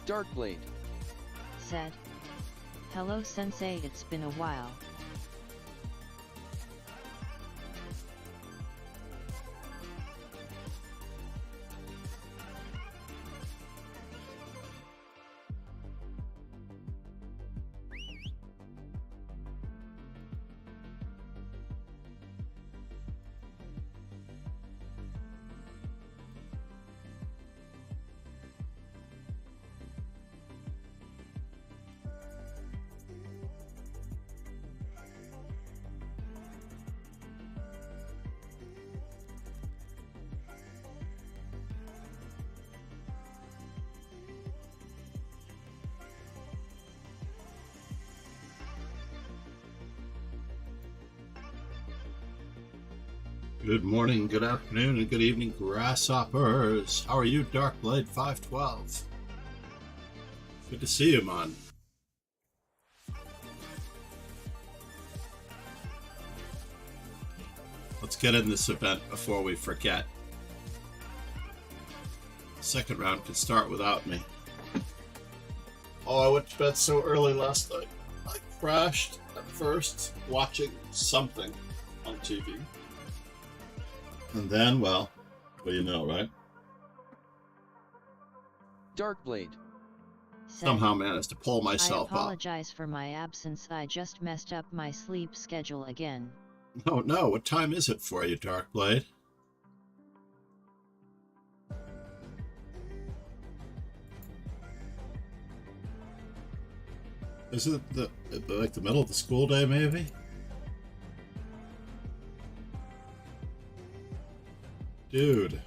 Darkblade said, "Hello Sensei, it's been a while." Good morning, good afternoon, and good evening, grasshoppers. How are you, Darkblade 512? Good to see you, man. Let's get in this event before we forget. Second round can start without me. Oh, I went to bed so early last night. I crashed at first watching something on TV. And then, well, what do you know, right? Darkblade Said, Somehow managed to pull myself I apologize for my absence, I just messed up my sleep schedule again. up. Oh no, what time is it for you, Darkblade? Is it like the middle of the school day, maybe? Dude.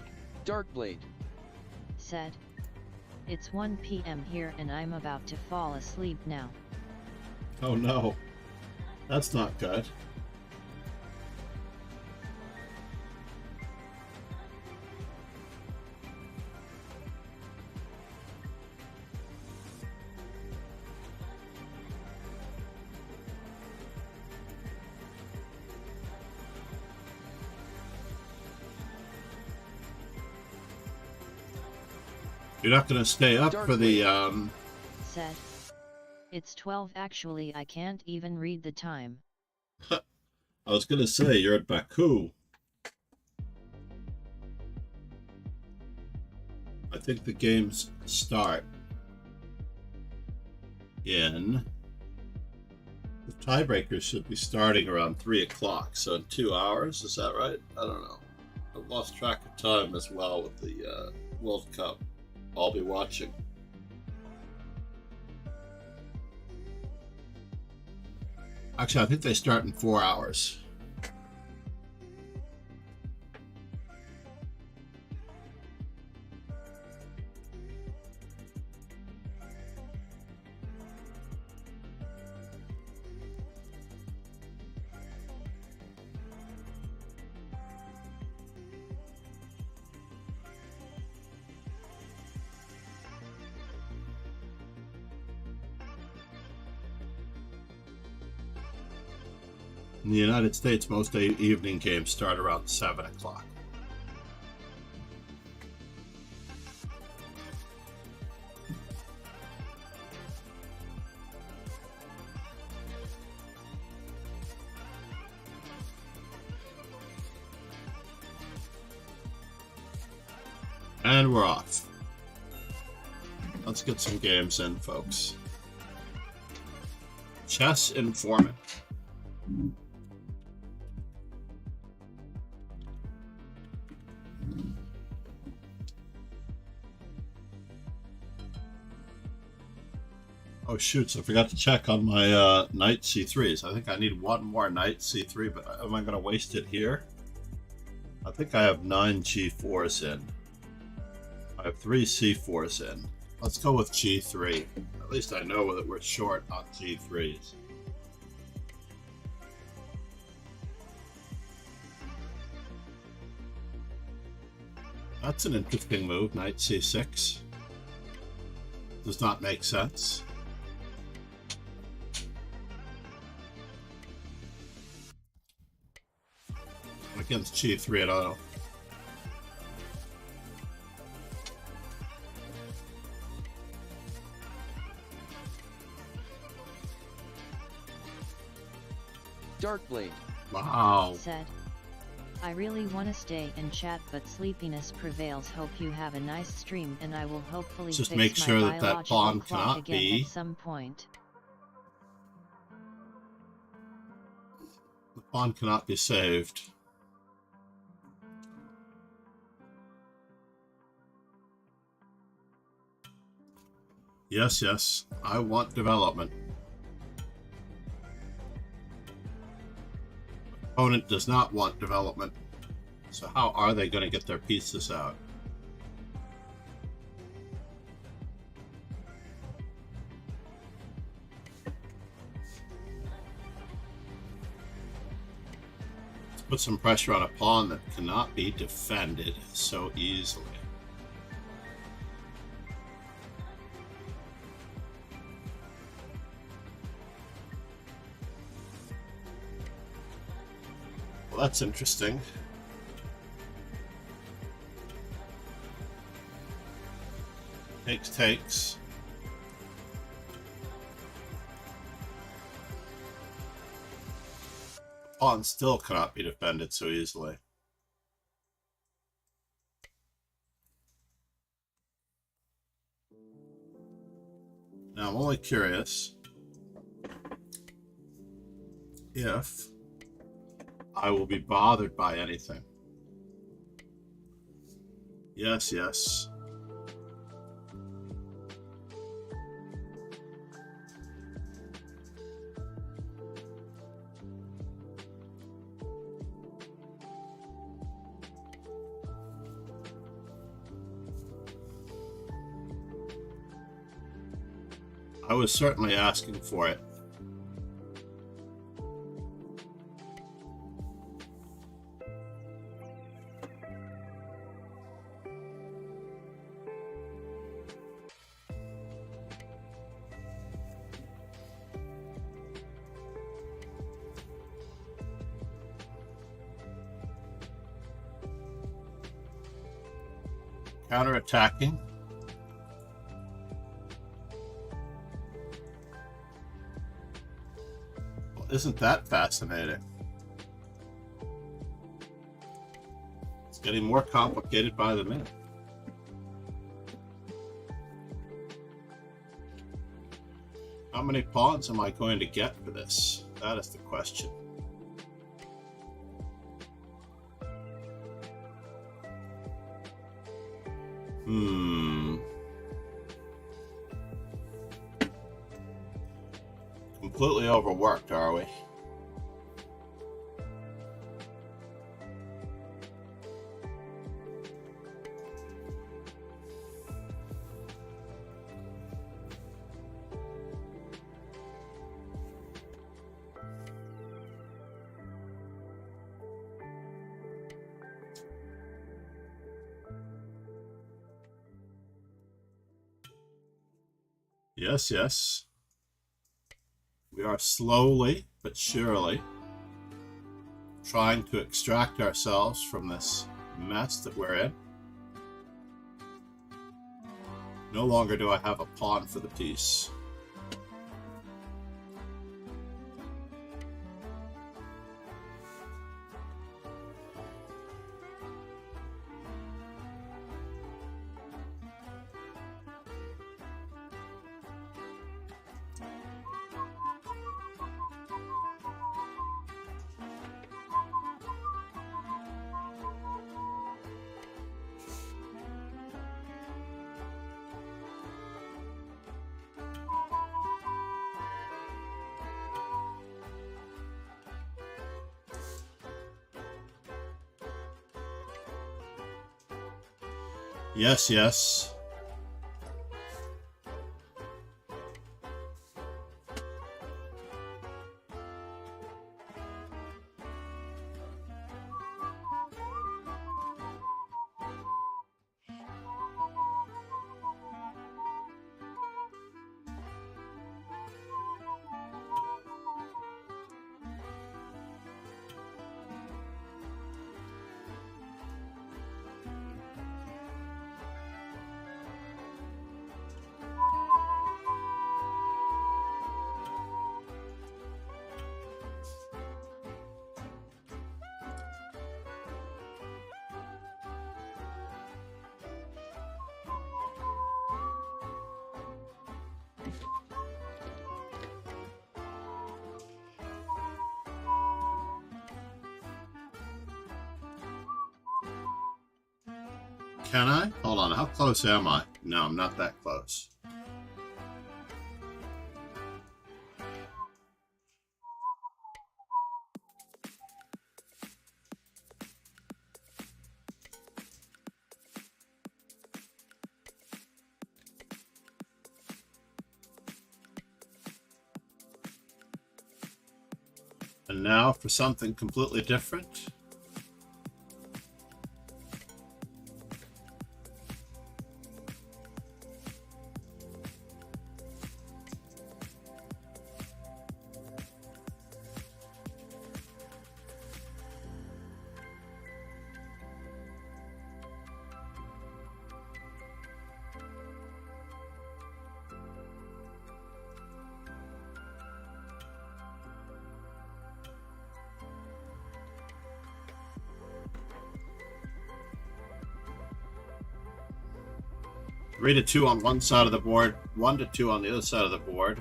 Darkblade Said, "It's 1 p.m. here and I'm about to fall asleep now." Oh no. That's not good. You're not going to stay up for the, Said, "It's 12 actually, I can't even read the time." I was going to say, you're at Baku. I think the games start in... The tiebreakers should be starting around 3 o'clock, so in 2 hours, is that right? I don't know. I've lost track of time as well with the World Cup. I'll be watching. Actually, I think they start in 4 hours. In the United States, most evening games start around 7 o'clock. And we're off. Let's get some games in, folks. Chess Informant. Oh shoots, I forgot to check on my knight c3s. I think I need one more knight c3, but am I going to waste it here? I think I have 9 g4s in. I have 3 c4s in. Let's go with g3. At least I know that we're short on g3s. That's an interesting move, knight c6. Does not make sense. Against g3, I don't know. Dark blade. Wow. Said. I really wanna stay and chat, but sleepiness prevails. Hope you have a nice stream, and I will hopefully Just fix make my sure that biological pawn clock cannot again be. at some point. The pawn cannot be saved. Yes, yes. I want development. Opponent does not want development. So how are they going to get their pieces out? Let's put some pressure on a pawn that cannot be defended so easily. Well, that's interesting. Takes. The pawn still cannot be defended so easily. Now I'm only curious if I will be bothered by anything. Yes, yes. I was certainly asking for it. Counterattacking. Well, isn't that fascinating? It's getting more complicated by the minute. How many pawns am I going to get for this? That is the question. Completely overworked, are we? Yes, yes. We are slowly but surely trying to extract ourselves from this mess that we're in. No longer do I have a pawn for the piece. Yes, yes. Can I? Hold on, how close am I? No, I'm not that close. And now for something completely different. Three to two on one side of the board, 1 to 2 on the other side of the board.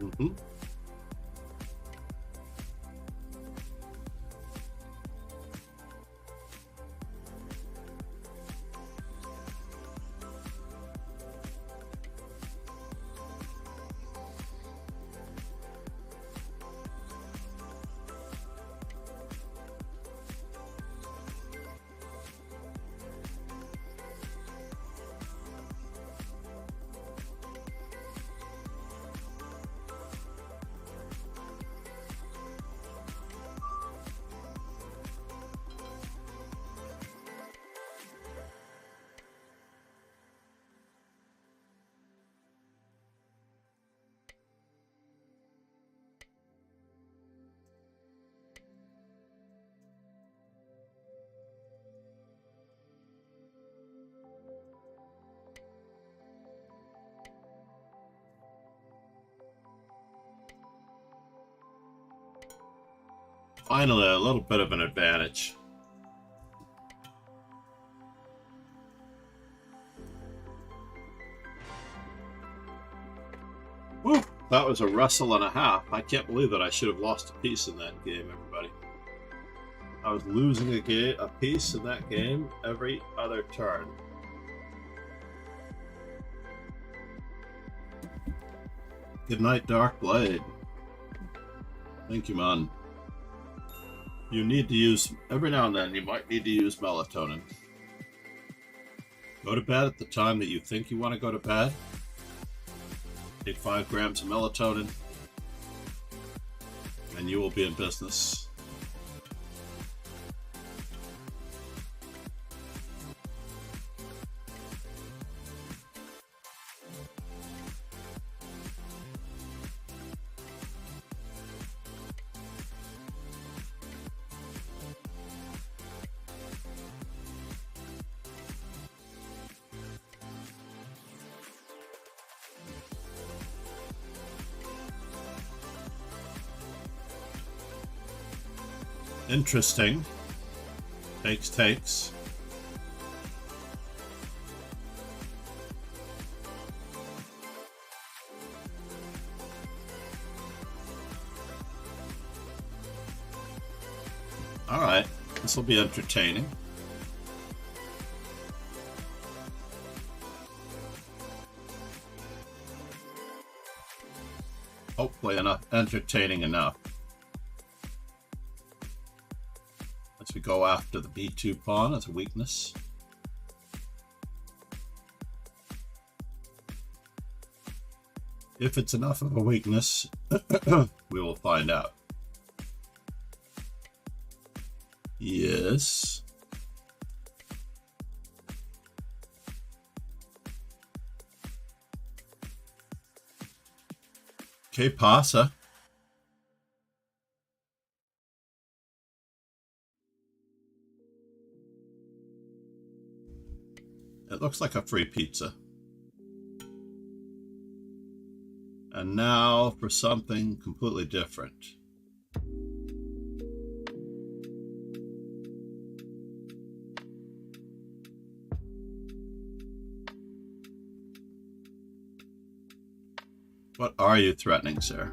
Mm-hmm. Finally, a little bit of an advantage. Woo! That was a wrestle and a half. I can't believe that I should have lost a piece in that game, everybody. I was losing a piece in that game every other turn. Good night, Dark Blade. Thank you, man. You need to use, every now and then, you might need to use melatonin. Go to bed at the time that you think you want to go to bed. Take 5 grams of melatonin, and you will be in business. Interesting. Takes. All right, this will be entertaining. Hopefully entertaining enough. As we go after the B2 pawn as a weakness. If it's enough of a weakness, we will find out. Yes. Que pasa? It looks like a free pizza. And now for something completely different. What are you threatening, sir?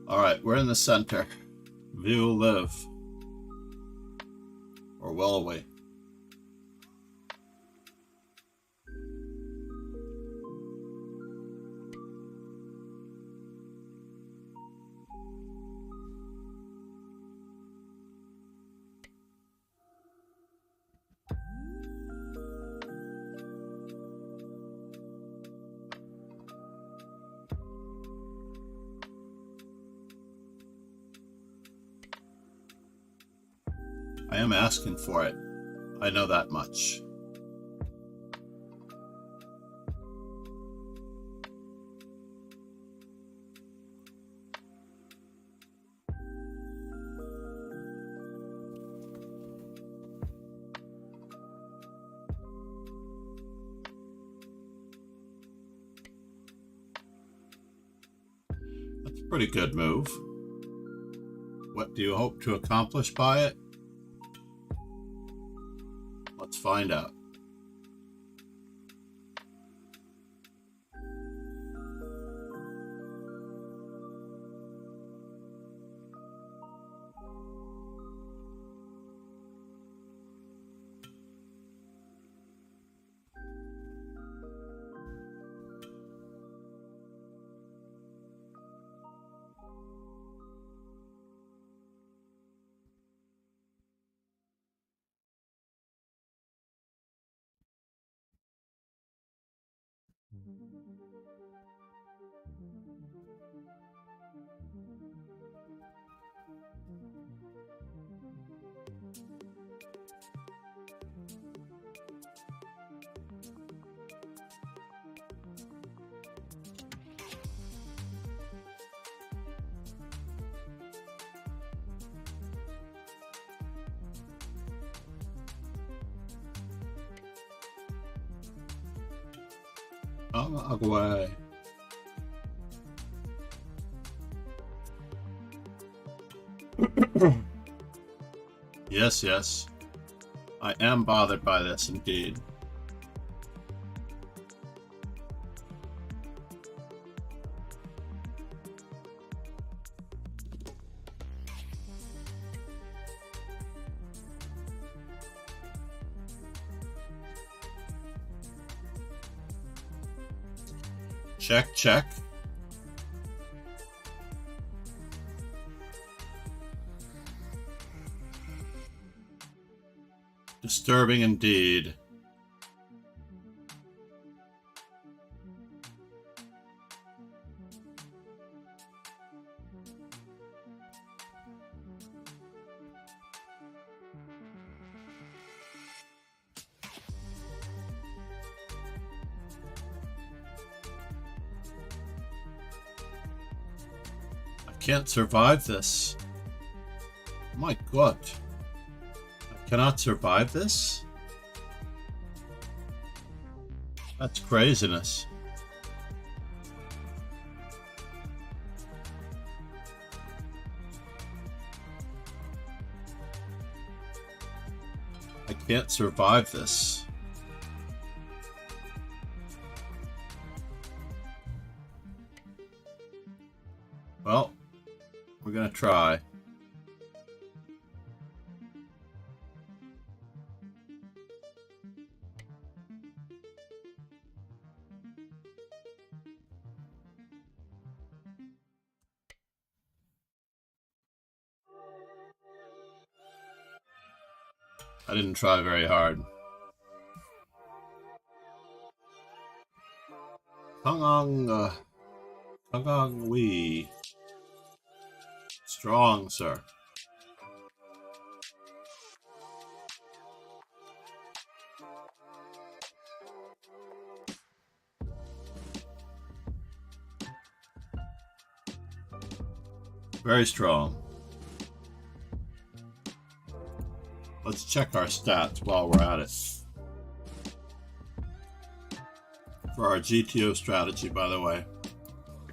Alright, we're in the center. View live. Or well away. I am asking for it. I know that much. That's a pretty good move. What do you hope to accomplish by it? Let's find out. I'll go away. Yes, yes. I am bothered by this indeed. Check, check. Disturbing indeed. I can't survive this. My God. I cannot survive this? That's craziness. I can't survive this. Well, we're gonna try. I didn't try very hard. Hang Wee. Strong, sir. Very strong. Let's check our stats while we're at it. For our GTO strategy, by the way.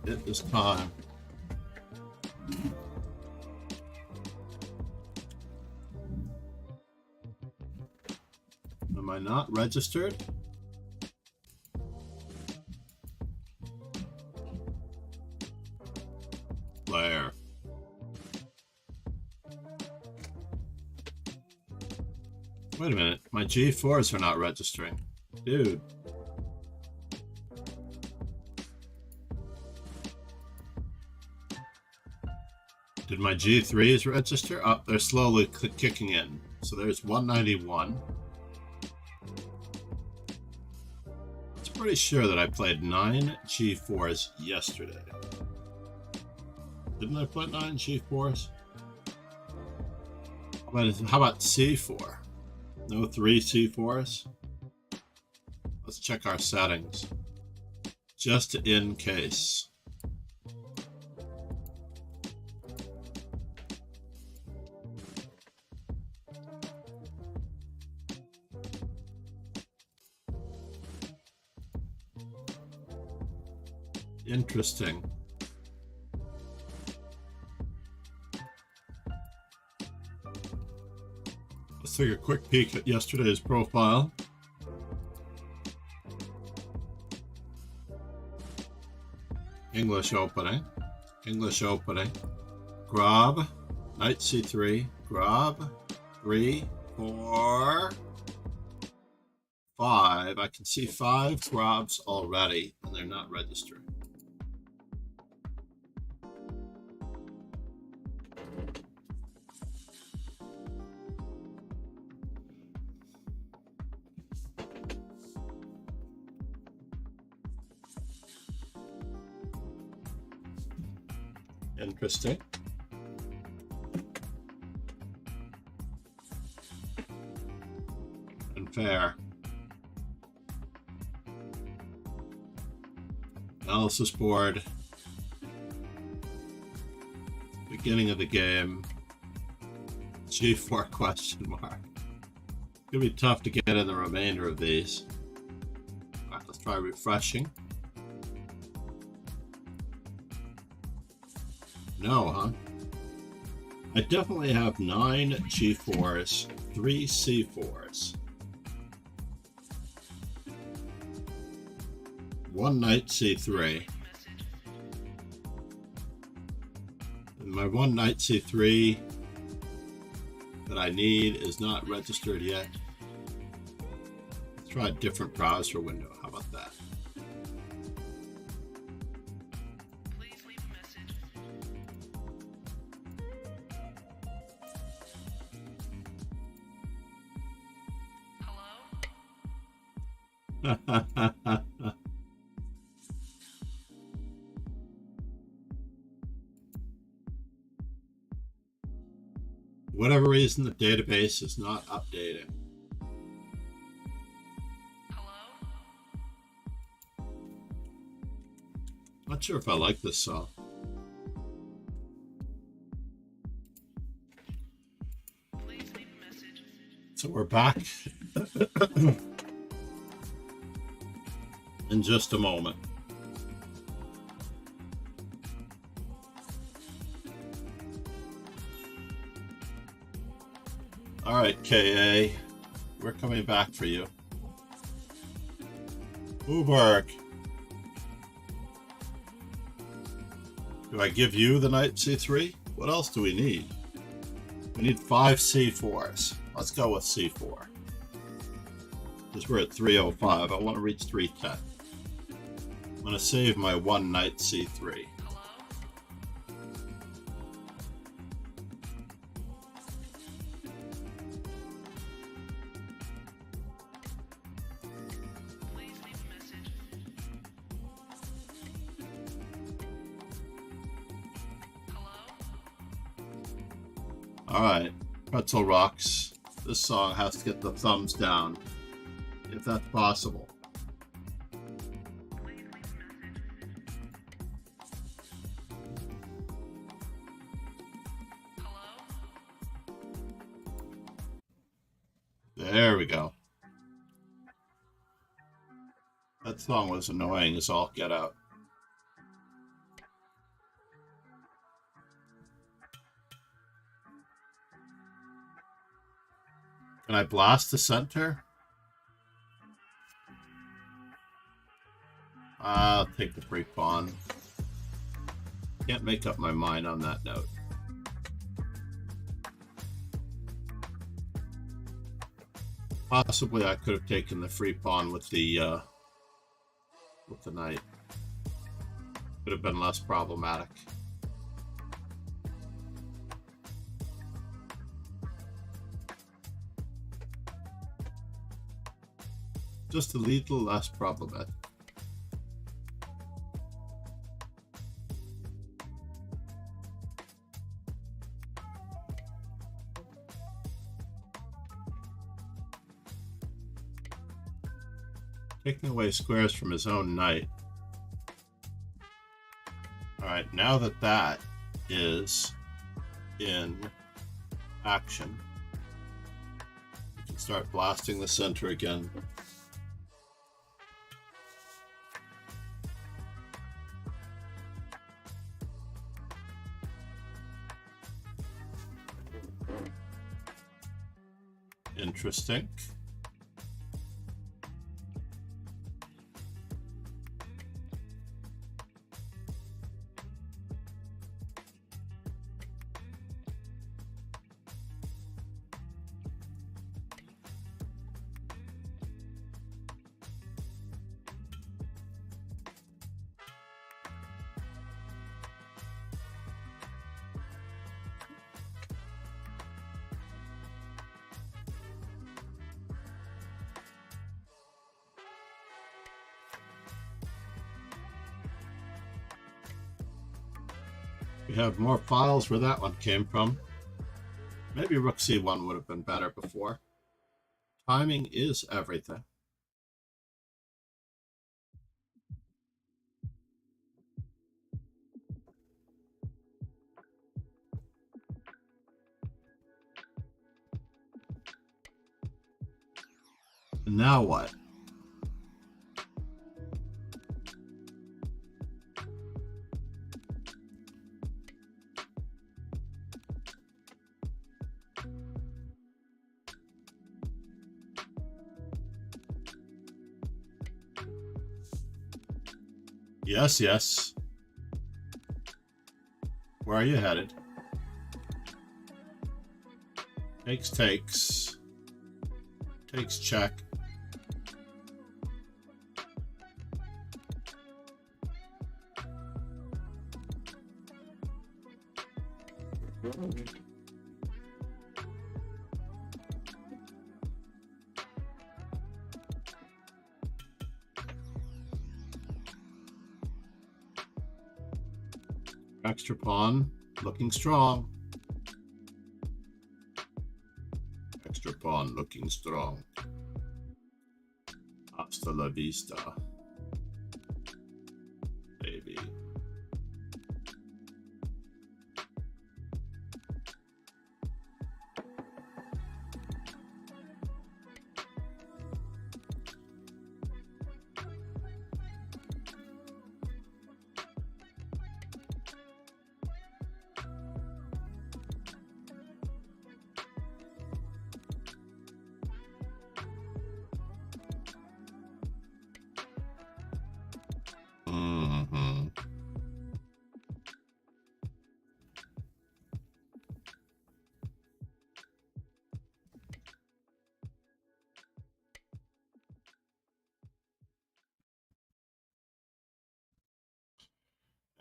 It is time. Am I not registered? Player. Wait a minute, my G4s are not registering. Dude. Did my G3s register? Oh, they're slowly kicking in. So there's 191. I'm pretty sure that I played 9 G4s yesterday. Didn't I play 9 G4s? How about C4? No 3 C4s? Let's check our settings. Just in case. Interesting. Let's take a quick peek at yesterday's profile. English opening. English opening. Grab. Knight C3. Grab. 3, 4, 5. I can see 5 grabs already, and they're not registering. Interesting. And fair. Analysis board. Beginning of the game. G4 question mark. It's gonna be tough to get in the remainder of these. Alright, let's try refreshing. No, huh? I definitely have 9 G4s, 3 C4s, 1 Knight C3, and my 1 Knight C3 that I need is not registered yet. Let's try a different browser window. How about that? Whatever reason, the database is not updating. Not sure if I like this song. So we're back in just a moment. All right, KA, we're coming back for you. Uberg. Do I give you the Knight C3? What else do we need? We need 5 C4s. Let's go with C4. Because we're at 305. I want to reach 310. I'm going to save my 1 Knight C3. Alright, Pretzel Rocks. This song has to get the thumbs down, if that's possible. There we go. That song was annoying as all get out. Can I blast the center? I'll take the free pawn. Can't make up my mind on that note. Possibly I could have taken the free pawn with the knight. Could have been less problematic. Just a little less problematic. Taking away squares from his own knight. Alright, now that that is in action, we can start blasting the center again. Interesting. We have more files where that one came from. Maybe Rook C1 would have been better before. Timing is everything. And now what? Yes, yes. Where are you headed? Takes. Takes check. Extra pawn, looking strong. Extra pawn, looking strong. Hasta la vista, baby.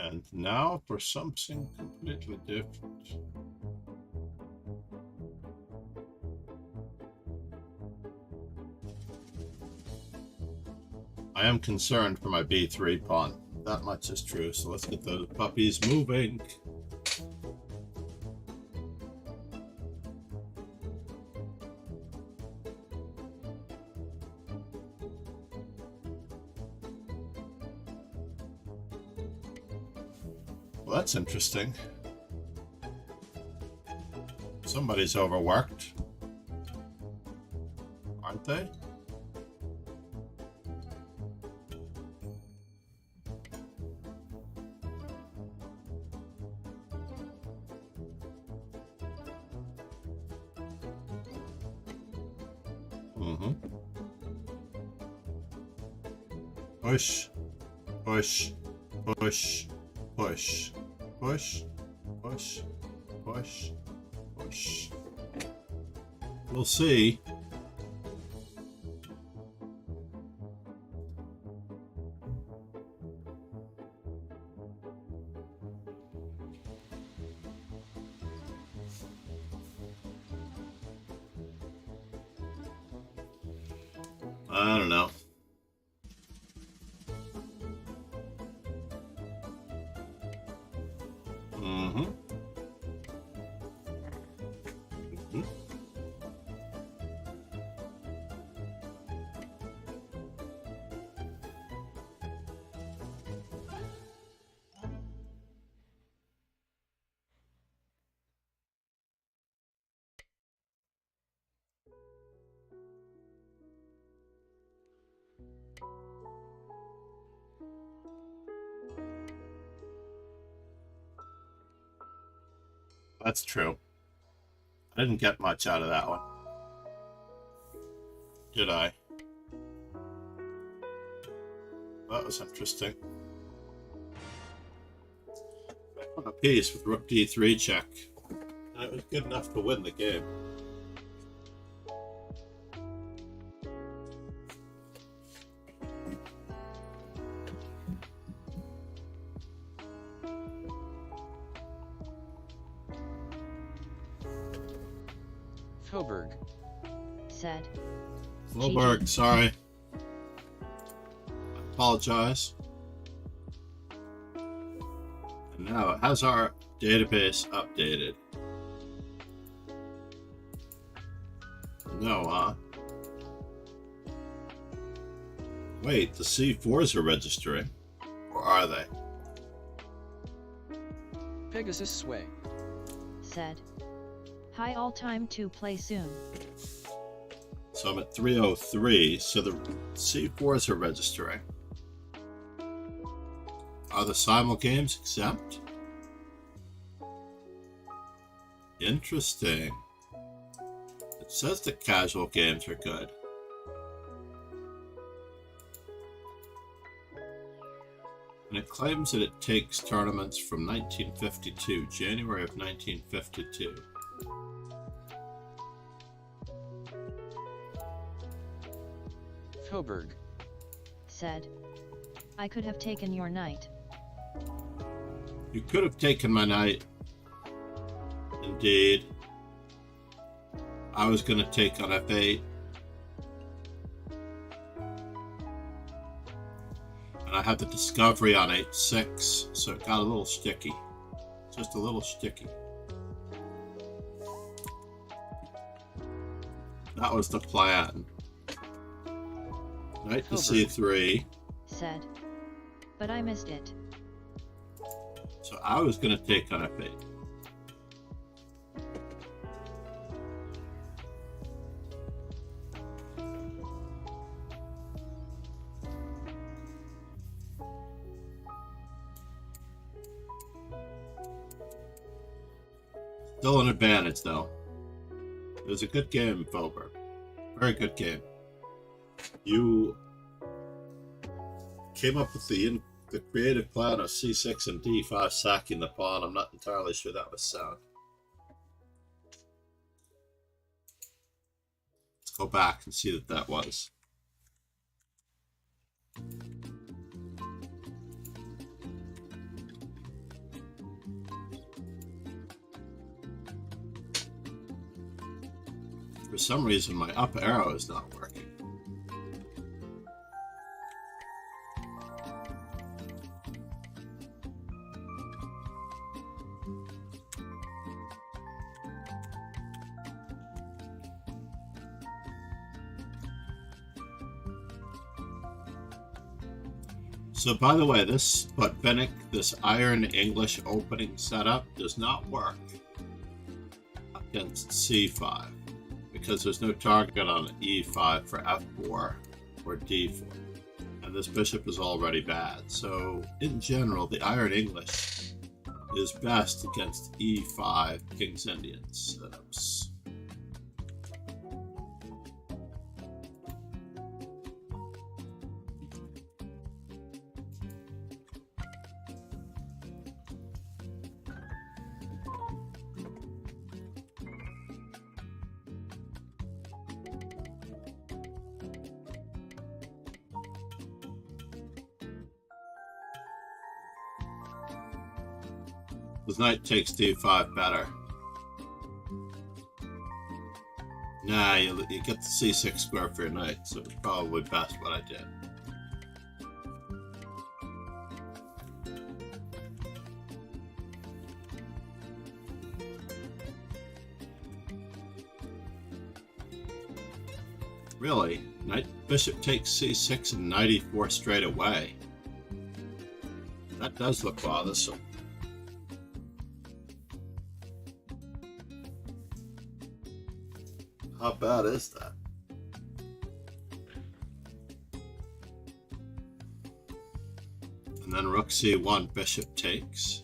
And now for something completely different. I am concerned for my B3 pawn. That much is true, so let's get those puppies moving. Well, that's interesting. Somebody's overworked. Aren't they? Mm-hmm. Push, push, push, push, push, push, push, push. We'll see. I don't know. Mm-hmm. Mm-hmm. That's true. I didn't get much out of that one. Did I? That was interesting. I won a piece with rook d3 check. And it was good enough to win the game. Coburg. Said. Wilberg, sorry. I apologize. And now, has our database updated? No, huh? Wait, the C4s are registering. Or are they? Pegasus Sway. Said. Hi, all time to play soon. So I'm at 303, so the C4s are registering. Are the simul games exempt? Interesting. It says that casual games are good. And it claims that it takes tournaments from 1952, January of 1952. Coburg. Said. I could have taken your knight. You could have taken my knight. Indeed. I was going to take on f8. And I had the discovery on h6, so it got a little sticky. Just a little sticky. That was the plan. Knight to c3. Said. But I missed it. So I was going to take on f8. Still an advantage, though. It was a good game, Felberg. Very good game. You came up with the creative plan of c6 and d5 sacking the pawn. I'm not entirely sure that was sound. Let's go back and see that was. For some reason, my up arrow is not working. So by the way, this Botvinnik, this Iron English opening setup does not work against c5 because there's no target on e5 for f4 or d4. And this bishop is already bad. So in general, the Iron English is best against e5 King's Indian setups. With knight takes d5 better. Nah, you get the c6 square for your knight, so it's probably best what I did. Really? Knight bishop takes c6 and knight e4 straight away. That does look bothersome. How bad is that? And then rook c1, bishop takes.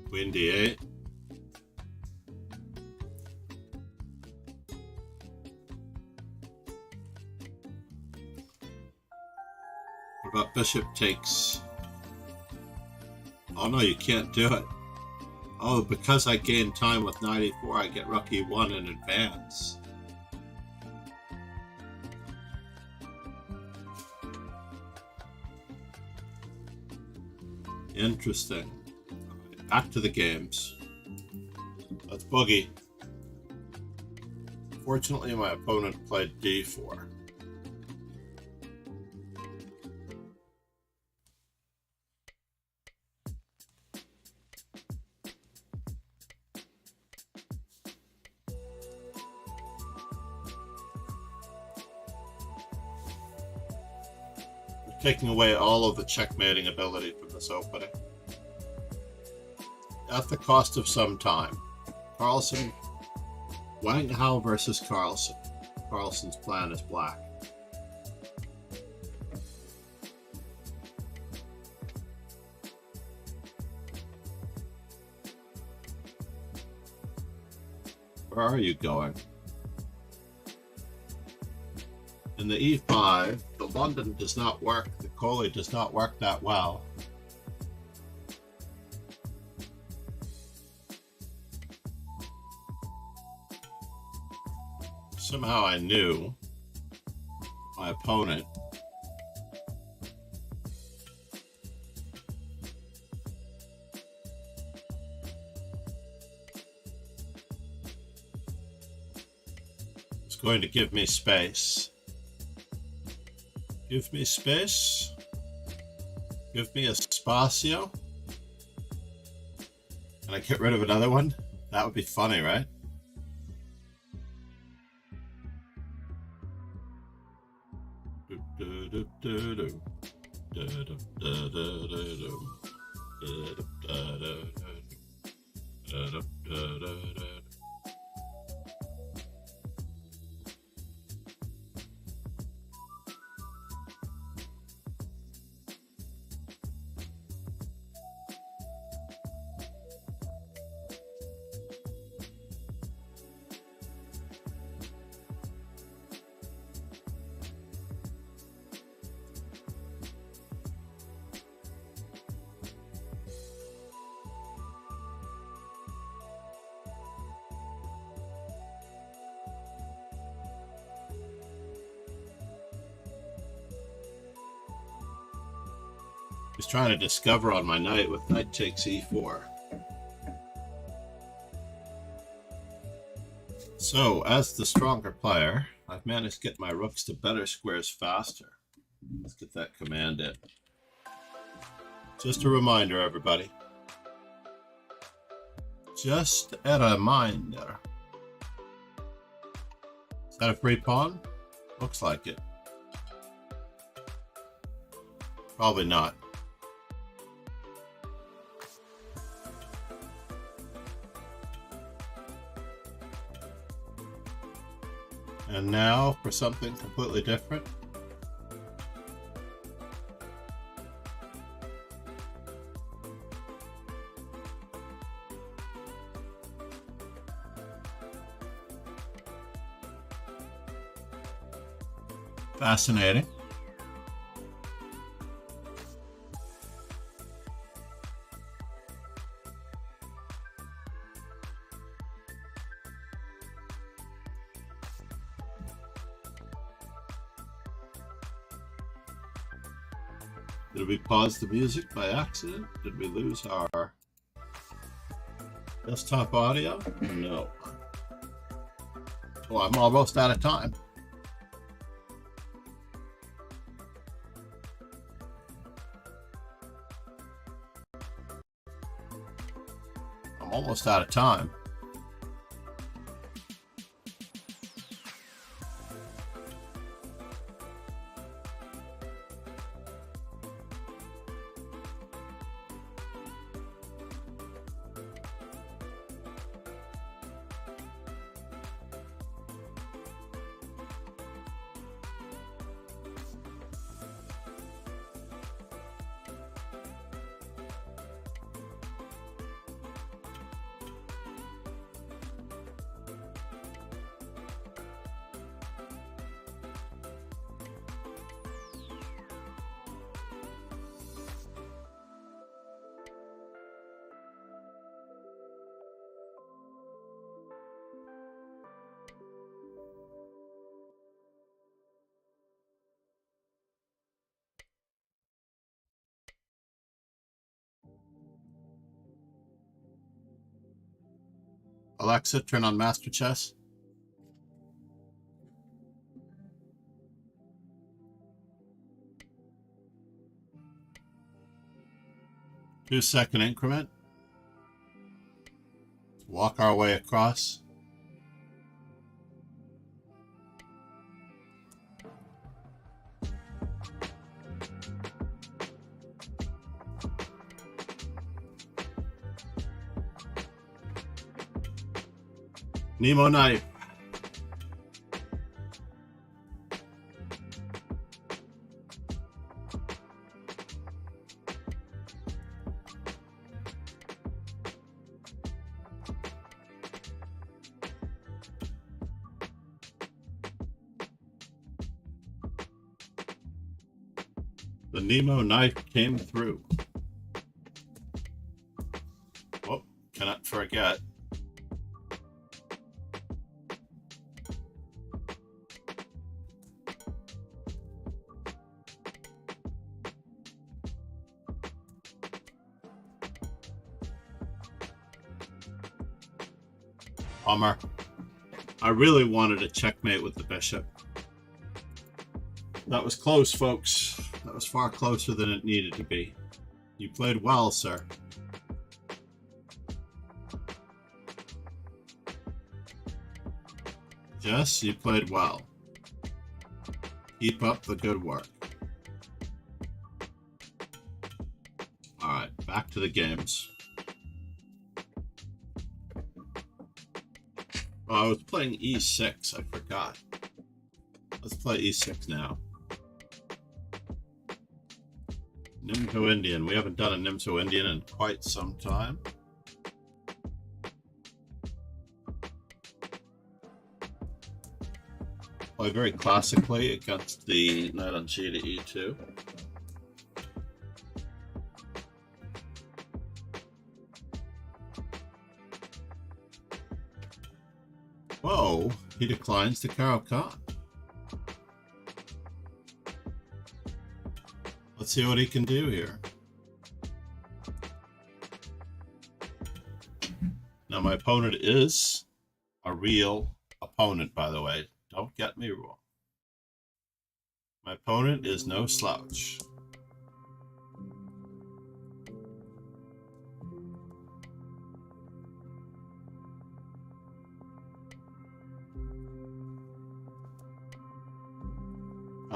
Queen d8. What about bishop takes? Oh no, you can't do it. Oh, because I gain time with knight e4, I get rook e1 in advance. Interesting. Right, back to the games. Let's boogie. Fortunately, my opponent played d4. Taking away all of the checkmating ability from this opening. At the cost of some time. Carlsen, Wang Hao versus Carlsen. Carlsen's plan is black. Where are you going? In the e5, the London does not work, the Coley does not work that well. Somehow I knew my opponent was going to give me space. Give me space. Give me a spazio. Can I get rid of another one? That would be funny, right? He's trying to discover on my knight with knight takes e4. So, as the stronger player, I've managed to get my rooks to better squares faster. Let's get that command in. Just a reminder, everybody. Just a reminder. Is that a free pawn? Looks like it. Probably not. And now for something completely different. Fascinating. Did we pause the music by accident? Did we lose our desktop audio? No. Well, I'm almost out of time. I'm almost out of time. Alexa, turn on Master Chess. Two-second increment. Walk our way across. Nemo knife. The Nemo knife came through. Oh, cannot forget. Bummer. I really wanted a checkmate with the bishop. That was close, folks. That was far closer than it needed to be. You played well, sir. Yes, you played well. Keep up the good work. Alright, back to the games. Oh, I was playing e6, I forgot. Let's play e6 now. Nimto Indian. We haven't done a Nimto Indian in quite some time. Play very classically against the knight on g to e2. Whoa, he declines the Caro-Kann. Let's see what he can do here. Now my opponent is a real opponent, by the way. Don't get me wrong. My opponent is no slouch.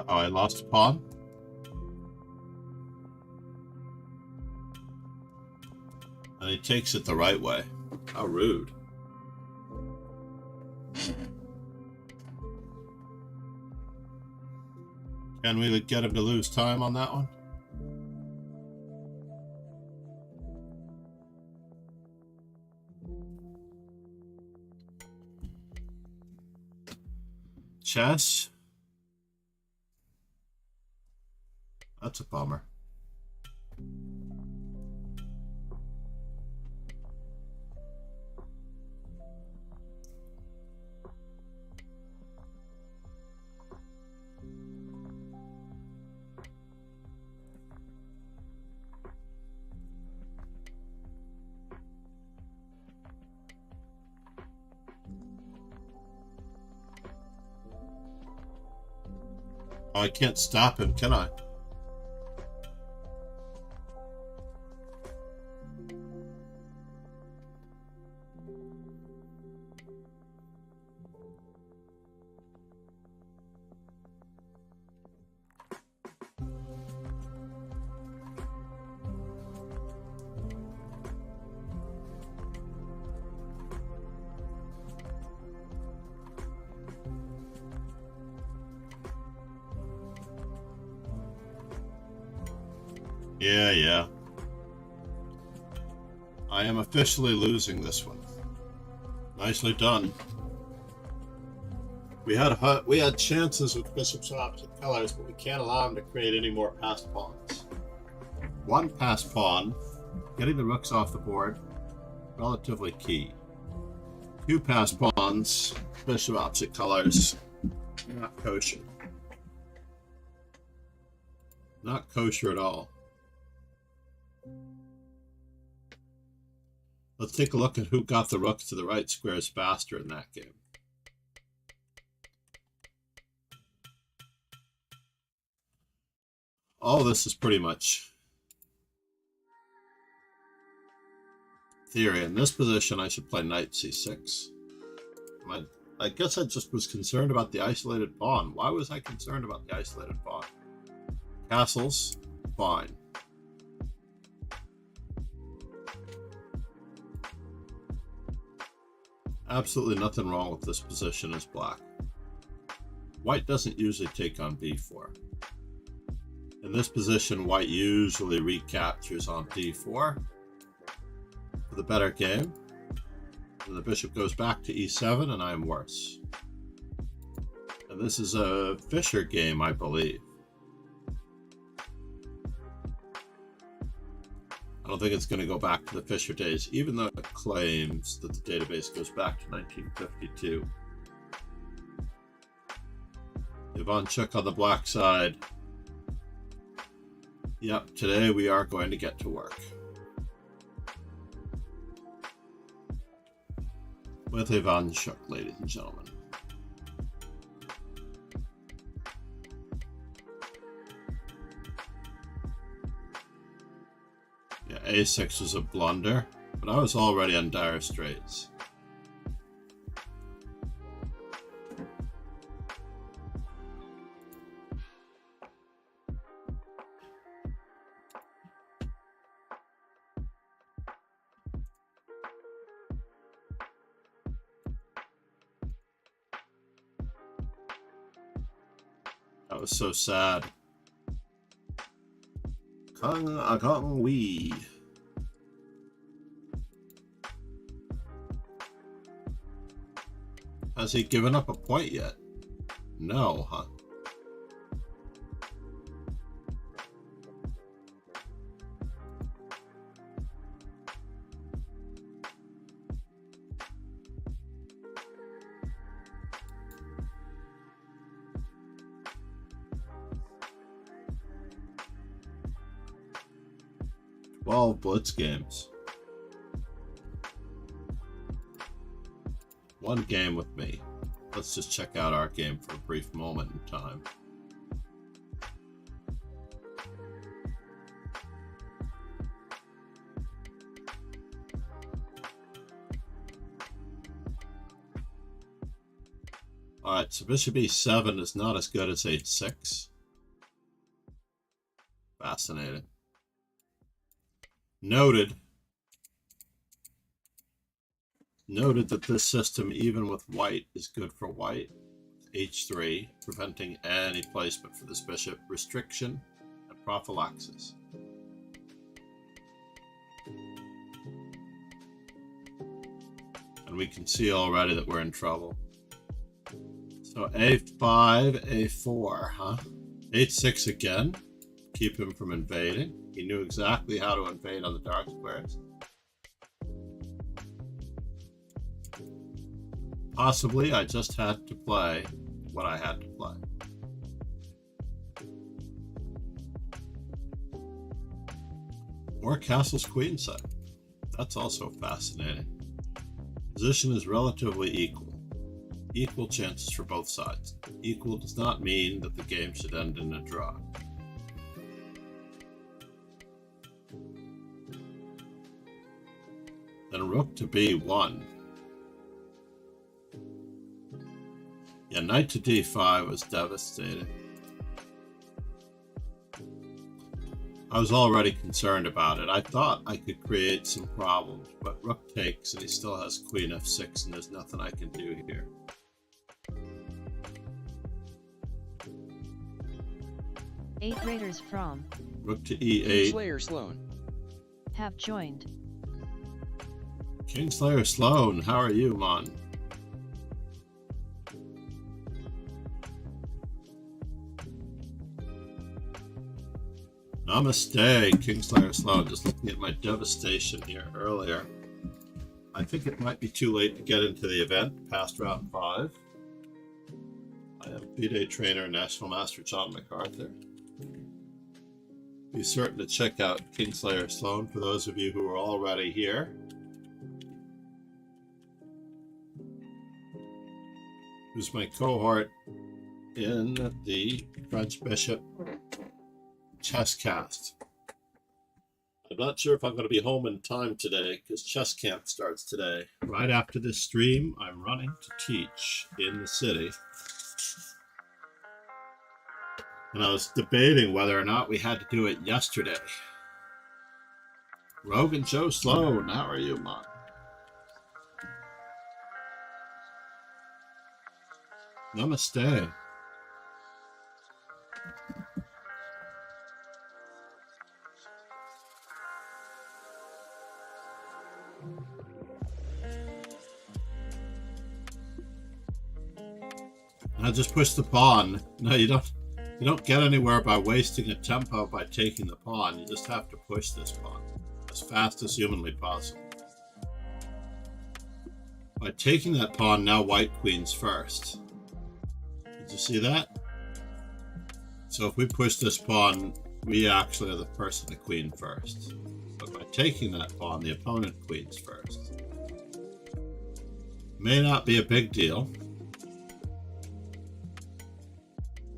Uh-oh, I lost a pawn. And he takes it the right way. How rude. Can we get him to lose time on that one? Chess? That's a bummer. Oh, I can't stop him, can I? Yeah. I am officially losing this one. Nicely done. We had chances with bishops opposite colors, but we can't allow him to create any more passed pawns. One passed pawn, getting the rooks off the board, relatively key. Two passed pawns, bishop opposite colors, not kosher. Not kosher at all. Let's take a look at who got the rooks to the right squares faster in that game. All this is pretty much theory. In this position, I should play knight c6. I guess I just was concerned about the isolated pawn. Why was I concerned about the isolated pawn? Castles, fine. Absolutely nothing wrong with this position as black. White doesn't usually take on b4. In this position, white usually recaptures on d4 for the better game. And the bishop goes back to e7, and I am worse. And this is a Fischer game, I believe. I don't think it's going to go back to the Fischer days, even though it claims that the database goes back to 1952. Ivanchuk on the black side. Yep, today we are going to get to work. With Ivanchuk, ladies and gentlemen. Yeah, a6 was a blunder, but I was already on dire straits. That was so sad. Kang Wee. Has he given up a point yet? No, huh? Blitz games. One game with me. Let's just check out our game for a brief moment in time. Alright, so bishop e7 is not as good as h6. fascinating. Noted that this system, even with white, is good for white. H3, preventing any placement for this bishop, restriction, and prophylaxis. And we can see already that we're in trouble. So A5, A4, huh? H6 again, keep him from invading. He knew exactly how to invade on the dark squares. Possibly I just had to play what I had to play. Or castle's queenside. That's also fascinating. Position is relatively equal. Equal chances for both sides. Equal does not mean that the game should end in a draw. Then rook to b1. Yeah, knight to d5 was devastating. I was already concerned about it. I thought I could create some problems, but rook takes and he still has queen f6 and there's nothing I can do here. Eight raiders from Rook to e8. Kingslayer Sloan have joined. Kingslayer Sloan, how are you, man? Namaste, Kingslayer Sloan. Just looking at my devastation here earlier. I think it might be too late to get into the event past round 5. I am FIDE trainer and National Master John MacArthur. Be certain to check out Kingslayer Sloan for those of you who are already here. Who's my cohort in the French Bishop chess cast. I'm not sure if I'm going to be home in time today because chess camp starts today. Right after this stream, I'm running to teach in the city. And I was debating whether or not we had to do it yesterday. Rogue and Joe Sloan, how are you, man? Namaste. Now just push the pawn. No, you don't get anywhere by wasting a tempo by taking the pawn. You just have to push this pawn as fast as humanly possible. By taking that pawn, now white queens first. Did you see that? So if we push this pawn, we actually are the person to queen first. But by taking that pawn, the opponent queens first. May not be a big deal,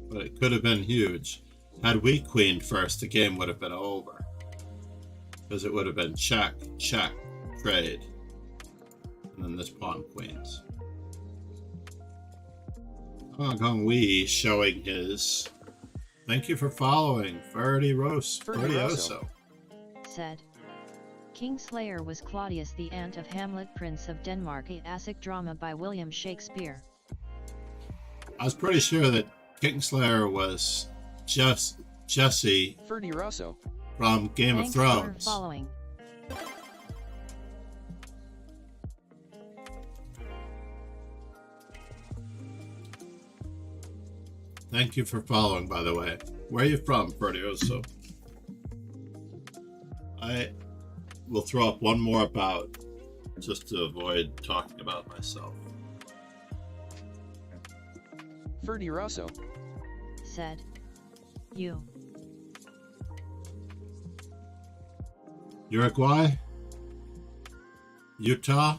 but it could have been huge. Had we queened first, the game would have been over. Because it would have been check, check, trade. And then this pawn queens. Hong Kong Wee showing his... Thank you for following, Ferdioso. Said. Kingslayer was Claudius the aunt of Hamlet, Prince of Denmark, a classic drama by William Shakespeare. I was pretty sure that Kingslayer was Jesse Ferdioso from Game of Thrones. For following. Thank you for following, by the way. Where are you from, Ferdioso? I will throw up one more bout just to avoid talking about myself. Ferdioso said. You. Uruguay? Utah?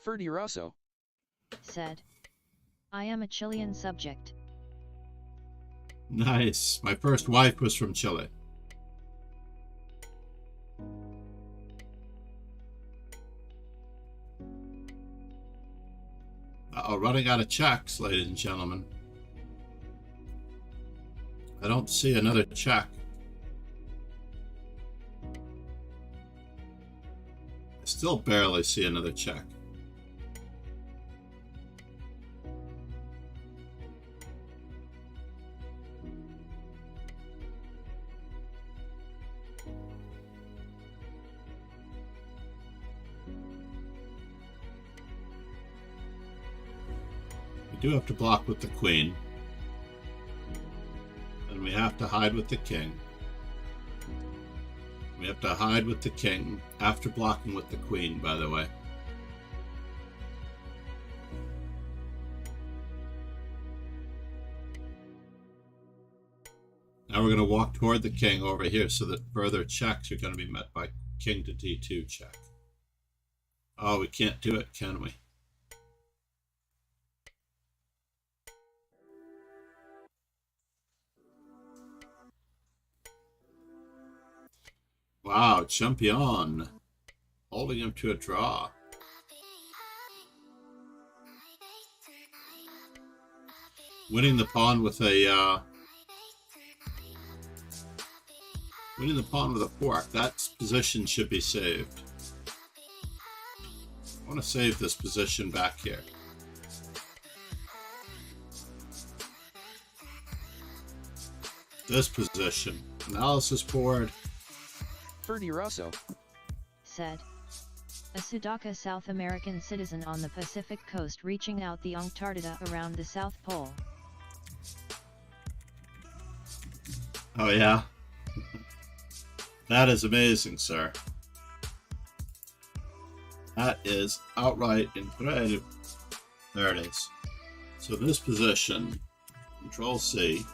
Ferdioso said. I am a Chilean subject. Nice. My first wife was from Chile. Oh, running out of checks, ladies and gentlemen. I don't see another check. I still barely see another check. We do have to block with the queen. And we have to hide with the king. We have to hide with the king after blocking with the queen, by the way. Now we're going to walk toward the king over here so that further checks are going to be met by king to d2 check. Oh, we can't do it, can we? Wow, champion. Holding him to a draw. Winning the pawn with a fork. That position should be saved. I want to save this position back here. This position. Analysis board. Ferdi Rosso. Said. A Sudaca South American citizen on the Pacific coast reaching out the Antarctica around the South Pole. Oh yeah? That is amazing, sir. That is outright incredible. There it is. So this position, Control C.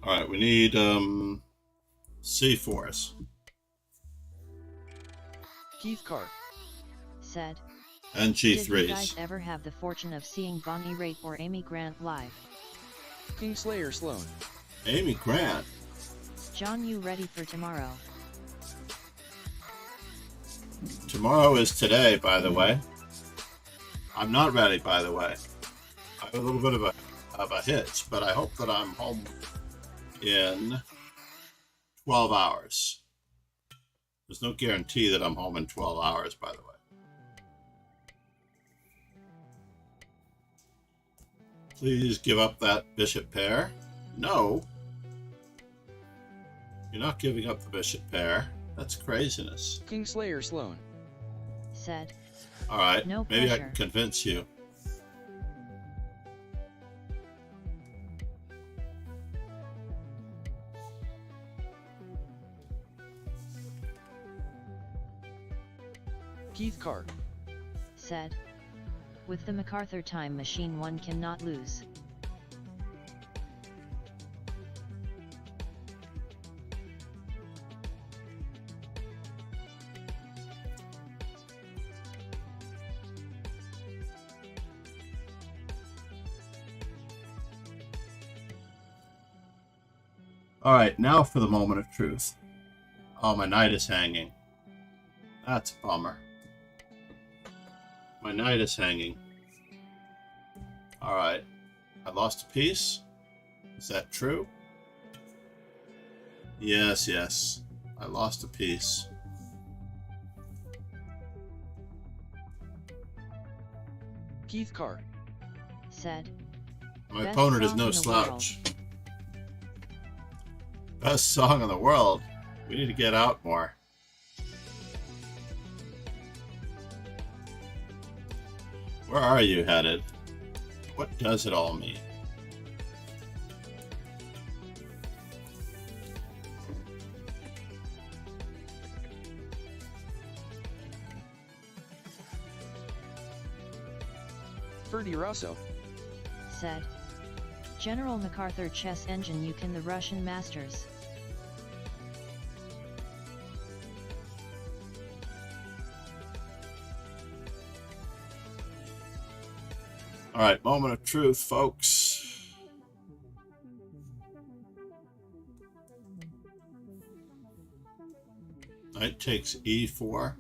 Alright, we need C4s. Keith Carr. Said. And Did you G3s. guys ever have the fortune of seeing Bonnie Raitt or Amy Grant live? Kingslayer Sloan. Amy Grant. John, you ready for tomorrow? Tomorrow is today, by the way. I'm not ready, by the way. I have a little bit of a hitch, but I hope that I'm home in 12 hours. There's no guarantee that I'm home in 12 hours, by the way. Please give up that bishop pair. No. You're not giving up the bishop pair. That's craziness. Kingslayer Sloan. Said. Alright, No maybe I pressure. can convince you. Keith Carr. Said. With the MacArthur time machine, one cannot lose. Alright, now for the moment of truth. Oh, my knight is hanging. That's a bummer. My knight is hanging. Alright. I lost a piece? Is that true? Yes, yes. I lost a piece. Keith Carr. Said. My Best opponent is song no in the slouch. Best song in the world. We need to get out more. Where are you headed? What does it all mean? Ferdi Rosso. Said. General MacArthur chess engine, you can the Russian masters. Alright, moment of truth, folks. Knight takes e4.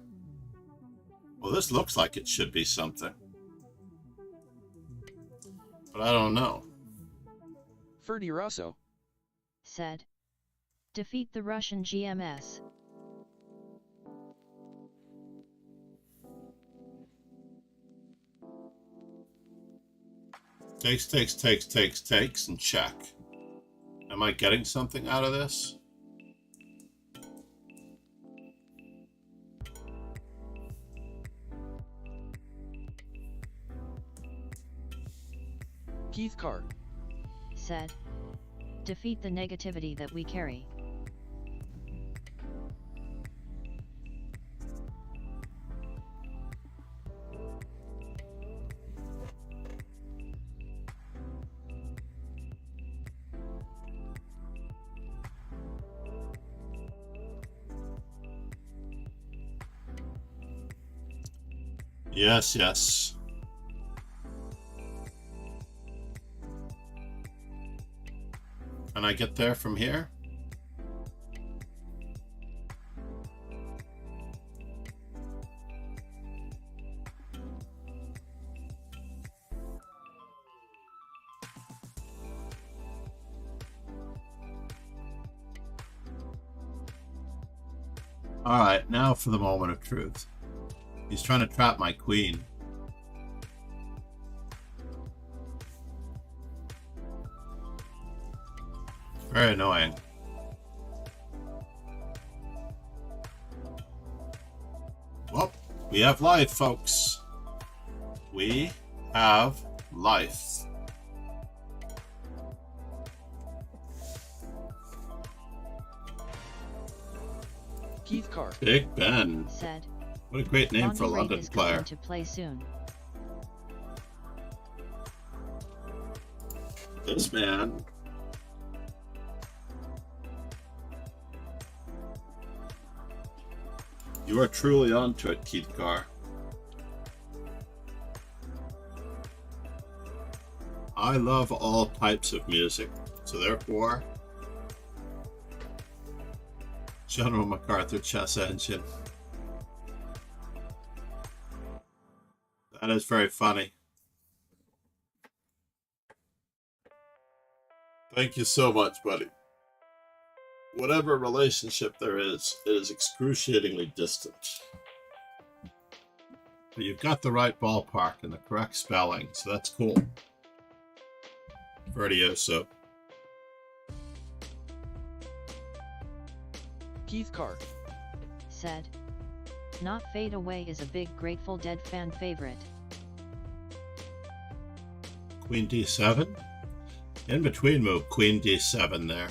Well, this looks like it should be something. But I don't know. Ferdi Rosso. Said. Defeat the Russian GMS. Takes, and check. Am I getting something out of this? Keith Carr. Said. Defeat the negativity that we carry. Yes, yes. Can I get there from here? Alright, now for the moment of truth. He's trying to trap my queen. Very annoying. Well, we have life, folks. We have life. Keith Carr. Big Ben. Said. What a great name for a Bonnie Raitt London is player. coming to play soon. This man. You are truly onto it, Keith Carr. I love all types of music, so therefore, General MacArthur Chess Engine. That is very funny. Thank you so much, buddy. Whatever relationship there is, it is excruciatingly distant. But you've got the right ballpark and the correct spelling, so that's cool. Verdioso. Keith Carr. Said. Not Fade Away is a big Grateful Dead fan favorite. Queen d7. In between move, Queen d7 there.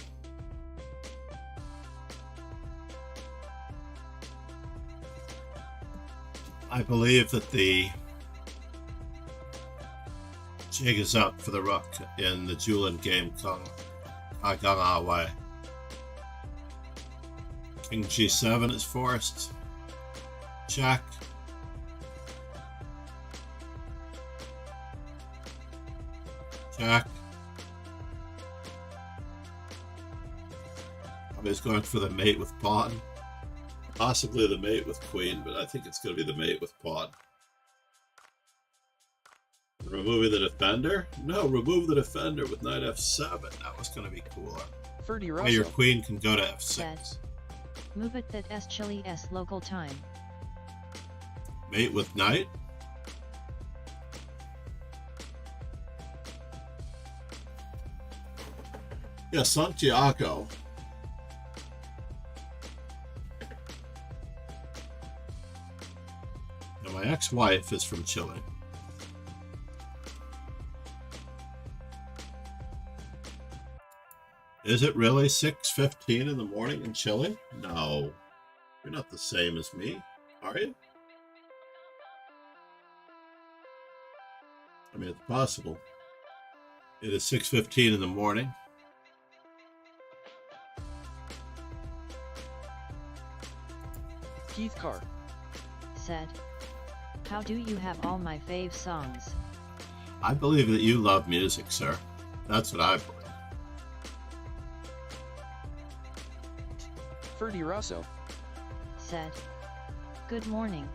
I believe that the jig is up for the rook in the Julin game Kaganga way. King g7 is forced. Check. Check. He's going for the mate with pawn. Possibly the mate with queen, but I think it's going to be the mate with pawn. Removing the defender? No, remove the defender with knight f7. That was going to be cooler. Ferdi Well, your Rosso. queen can go to f6. Said. Move it that S Chile S local time. Mate with knight? Yeah, Santiago. Now, my ex-wife is from Chile. Is it really 6:15 in the morning in Chile? No. You're not the same as me, are you? I mean, it's possible. It is 6:15 in the morning. Keith Carr. Said. How do you have all my fave songs? I believe that you love music, sir. That's what I believe. Ferdi Rosso. Said. Good morning.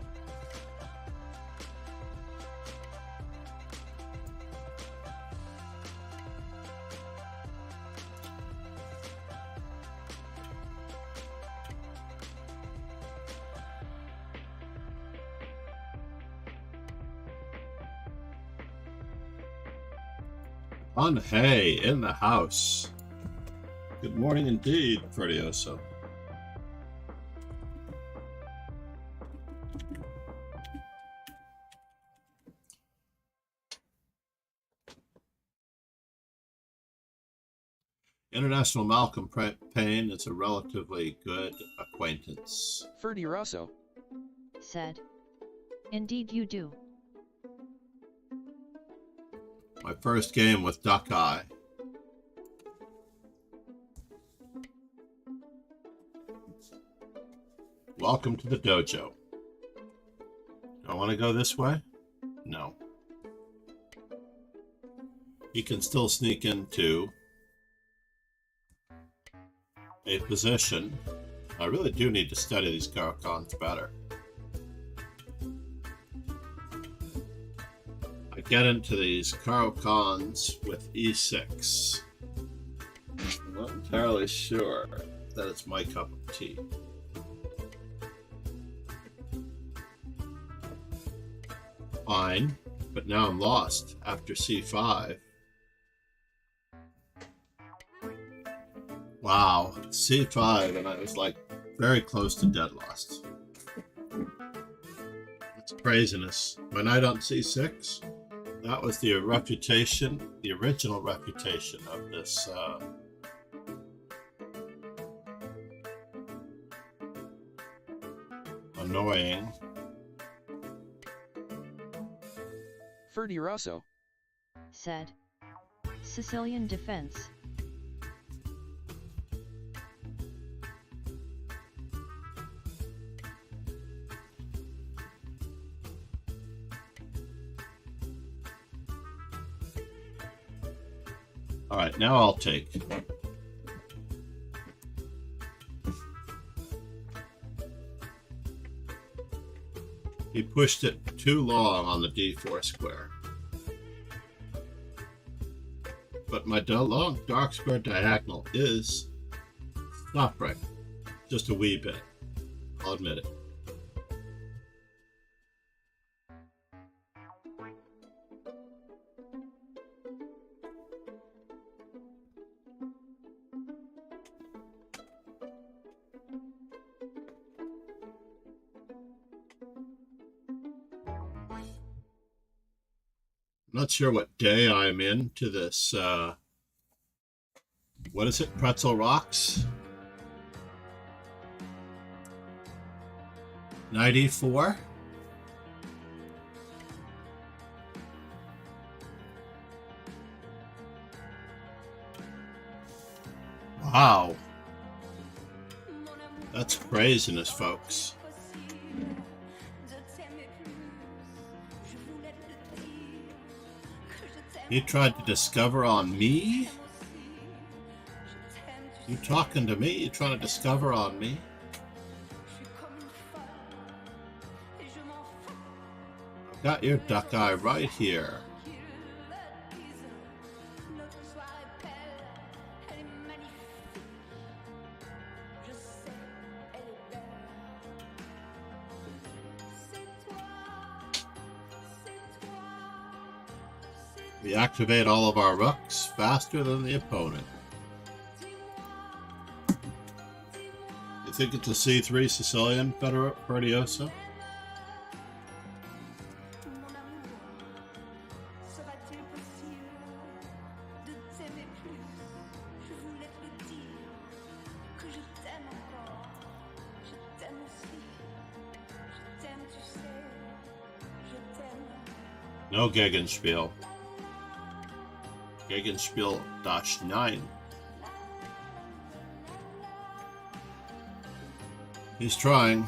On Hay in the house. Good morning indeed, Fredioso. International Malcolm Pein is a relatively good acquaintance. Ferdi Rosso. Said. Indeed you do. My first game with Duck Eye. Welcome to the dojo. Do I want to go this way? No. He can still sneak into a position. I really do need to study these Garocons better. I get into these Garocons with e6. I'm not entirely sure that it's my cup of tea. Fine, but now I'm lost after c5. Wow, c5, and I was like very close to dead lost. That's craziness. My knight on c6, that was the reputation, the original reputation of this annoying Ferdi Rosso. Said. Sicilian defense. All right, now I'll take. He pushed it too long on the d4 square. But my long dark square diagonal is suffering just a wee bit. I'll admit it. Not sure what day I'm in to this, what is it, Pretzel Rocks? 94? Wow. That's craziness, folks. You tried to discover on me? You talking to me? You trying to discover on me? I've got your duck eye right here. We activate all of our rooks faster than the opponent. You think it's a C3 Sicilian Ferdioso? No Gegenspiel. Gegenspiel -9. He's trying.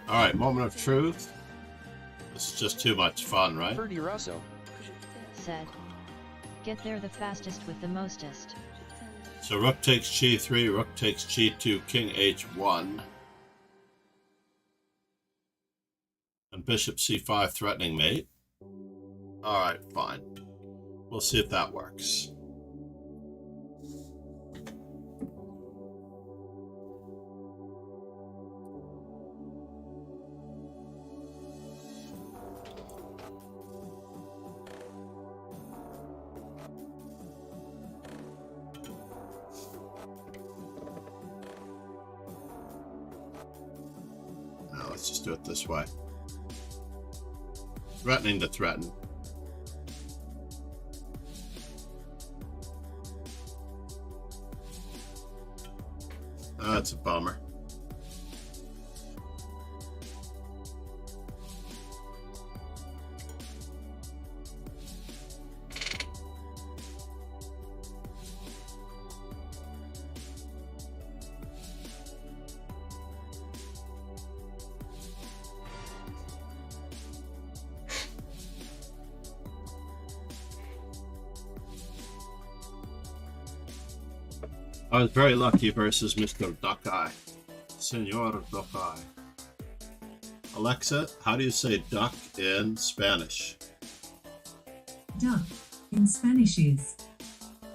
Alright, moment of truth. This is just too much fun, right? Ferdi Rosso. Said. Get there the fastest with the mostest. So rook takes g3, rook takes g2, king h1. And bishop c5 threatening mate. Alright, fine. We'll see if that works. Now let's just do it this way. Threatening to threaten. That's a bummer. I was very lucky versus Mr. Duckeye. Senor Duckeye. Alexa, how do you say duck in Spanish? Duck in Spanish is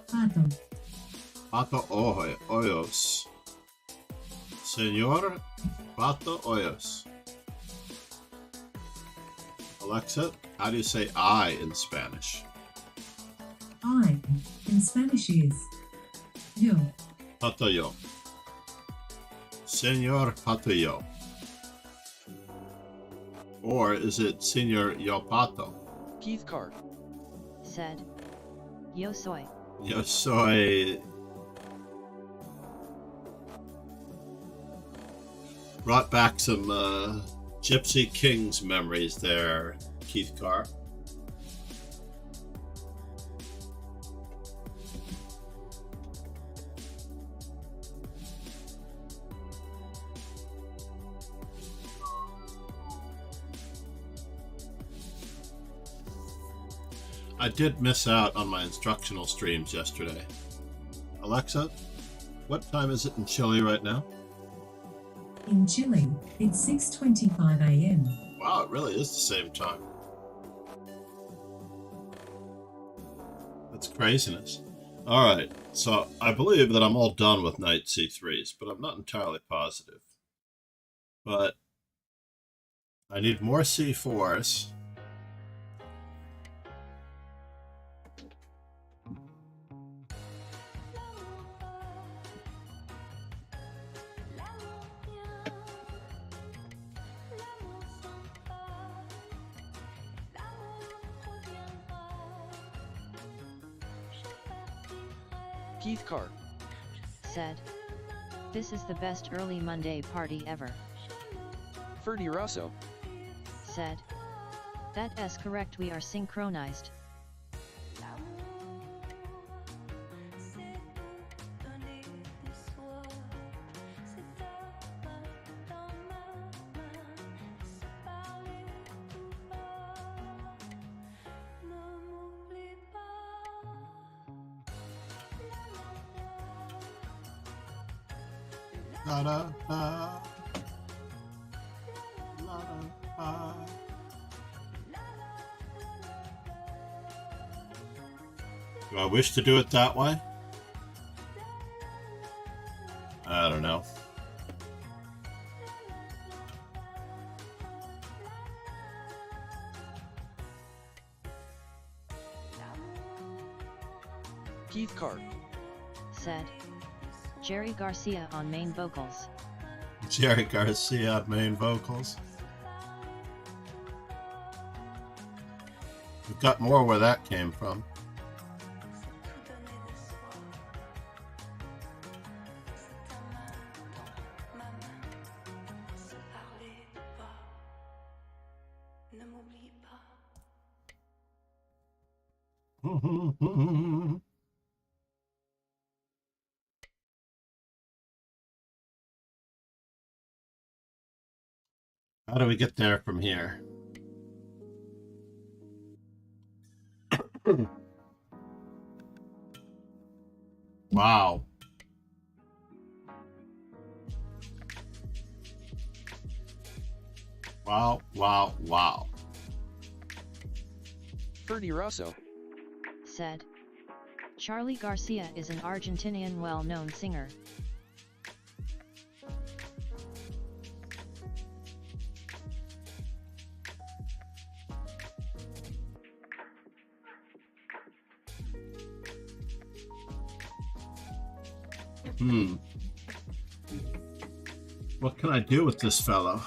pato. Pato hoyos. Senor Pato hoyos. Alexa, how do you say I in Spanish? I in Spanish is yo. Patoyo. Senor Patoyo. Or is it Senor Yo Pato? Keith Carr. Said. Yo soy. Yo soy. Brought back some Gypsy Kings memories there, Keith Carr. I did miss out on my instructional streams yesterday. Alexa, what time is it in Chile right now? In Chile, it's 6:25 a.m. Wow, it really is the same time. That's craziness. Alright, so I believe that I'm all done with knight c3s, but I'm not entirely positive. But I need more c4s. Keith Carr. Said. This is the best early Monday party ever. Ferdi Rosso. Said. That's correct, we are synchronized. La, la, la. La, la, la. Do I wish to do it that way? I don't know. Keith Carr. Said. Jerry Garcia on main vocals. Jerry Garcia on main vocals. We've got more where that came from. How do we get there from here? Wow. Wow, wow, wow. Ferdy Rosso. Said. Charlie Garcia is an Argentinian well-known singer. What can I do with this fellow?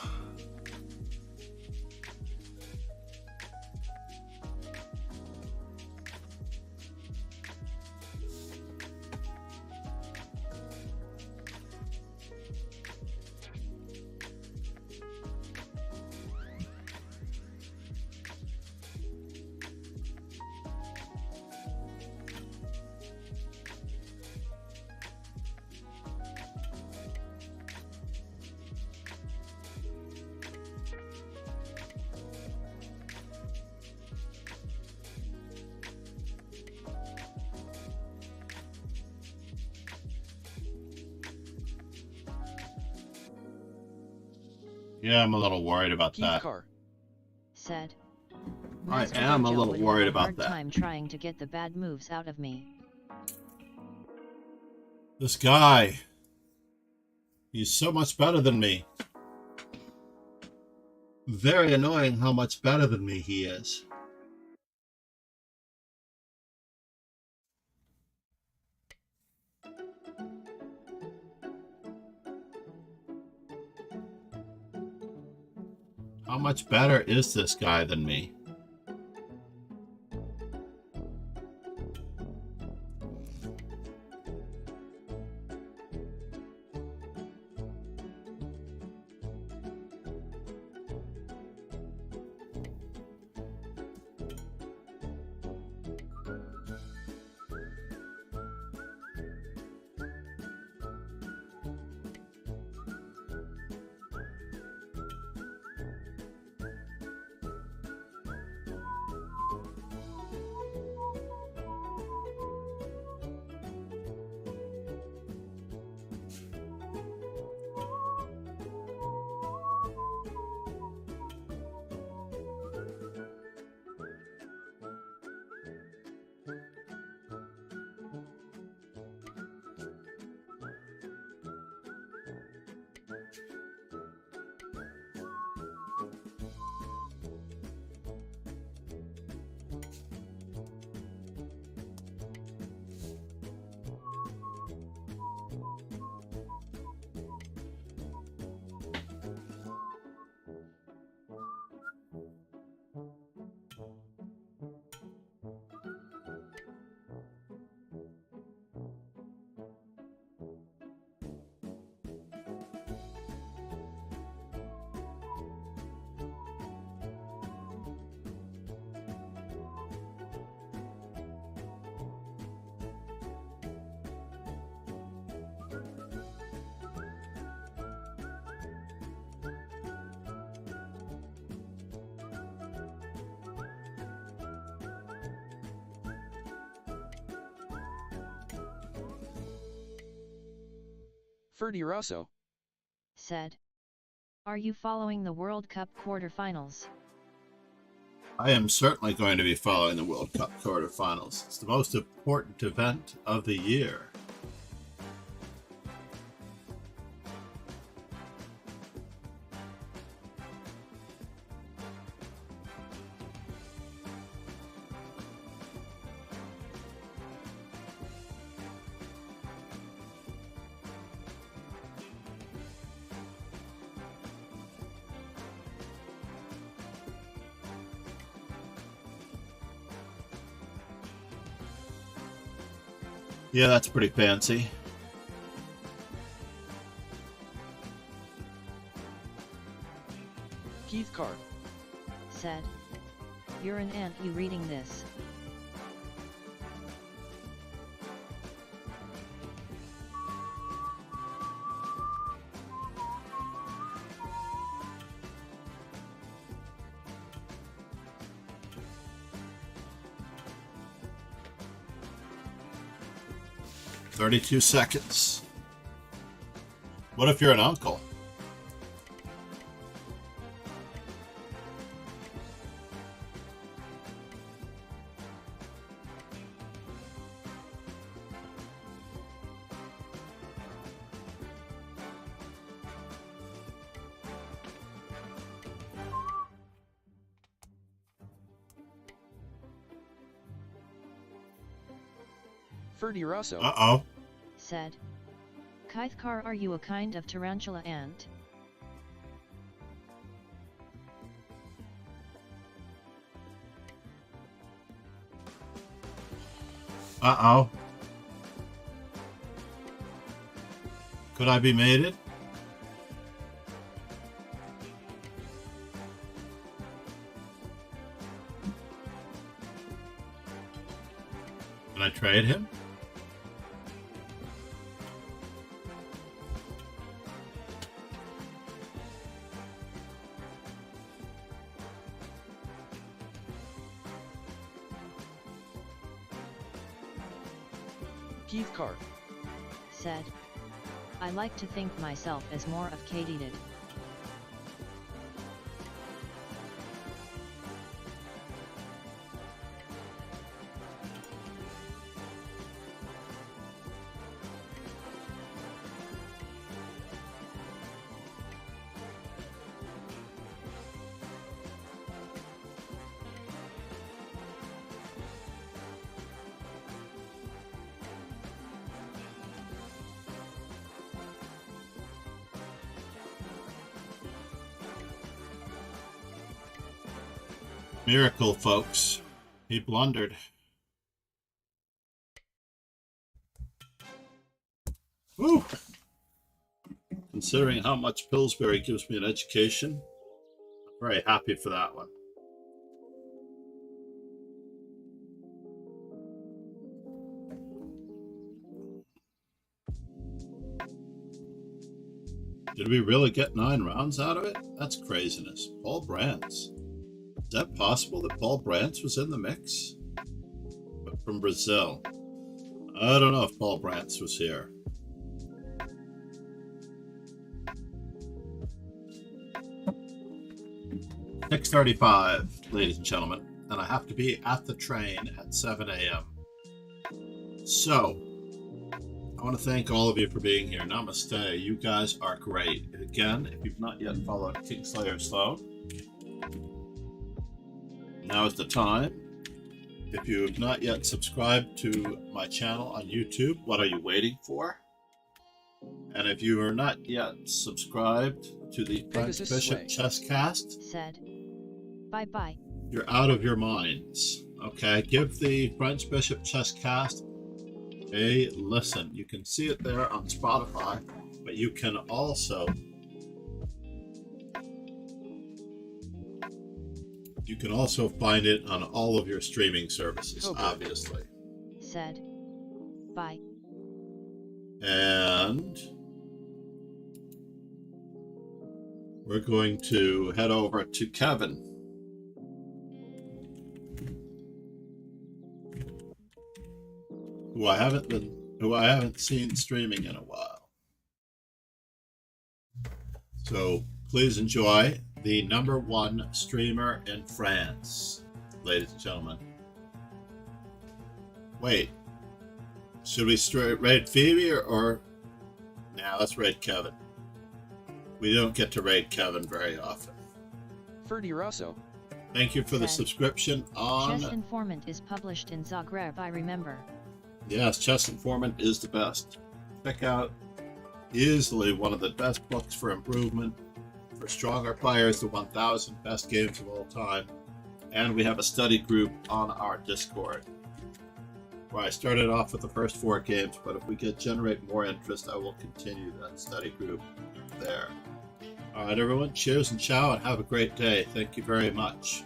Yeah, I'm a little worried about Keith that. Carr. Said. I Master am a Dojo little would worried have a about hard that. time trying to get the bad moves out of me. This guy. He's so much better than me. Very annoying how much better than me he is. How much better is this guy than me? Ferdy Rosso. Said. Are you following the World Cup quarterfinals? I am certainly going to be following the World Cup quarterfinals. It's the most important event of the year. Yeah, that's pretty fancy. Keith Carr. Said. You're an ant, you reading this. 32 seconds. What if you're an uncle? Ferdy Rosso. Uh-oh. Said. Kythkar, are you a kind of tarantula ant? Uh-oh. Could I be mated? Can I trade him? Keith Carr. Said. I like to think myself as more of Katie did. Miracle, folks. He blundered. Woo! Considering how much Pillsbury gives me an education, I'm very happy for that one. Did we really get 9 rounds out of it? That's craziness. Paul Brantz. Is that possible that Paul Brantz was in the mix? But from Brazil. I don't know if Paul Brantz was here. $6:35, ladies and gentlemen, and I have to be at the train at 7 a.m. So, I want to thank all of you for being here. Namaste. You guys are great. Again, if you've not yet followed Kingslayer Sloan, now is the time. If you have not yet subscribed to my channel on YouTube, what are you waiting for? And if you are not yet subscribed to the French Bishop Chesscast, said. Bye-bye. You're out of your minds. Okay, give the French Bishop Chesscast a listen. You can see it there on Spotify, but you can also find it on all of your streaming services, obviously. Said. Bye. And we're going to head over to Kevin. Who I haven't seen streaming in a while. So please enjoy the #1 streamer in France, ladies and gentlemen. Wait, should we raid Phoebe or nah, let's raid Kevin. We don't get to raid Kevin very often. Ferdy Rosso. Thank you for the subscription on... Chess Informant is published in Zagreb, I remember. Yes, Chess Informant is the best. Check out easily one of the best books for improvement for stronger players, the 1000 best games of all time. And we have a study group on our Discord, where I started off with the first 4 games, but if we generate more interest, I will continue that study group there. All right, everyone, cheers and ciao, and have a great day. Thank you very much.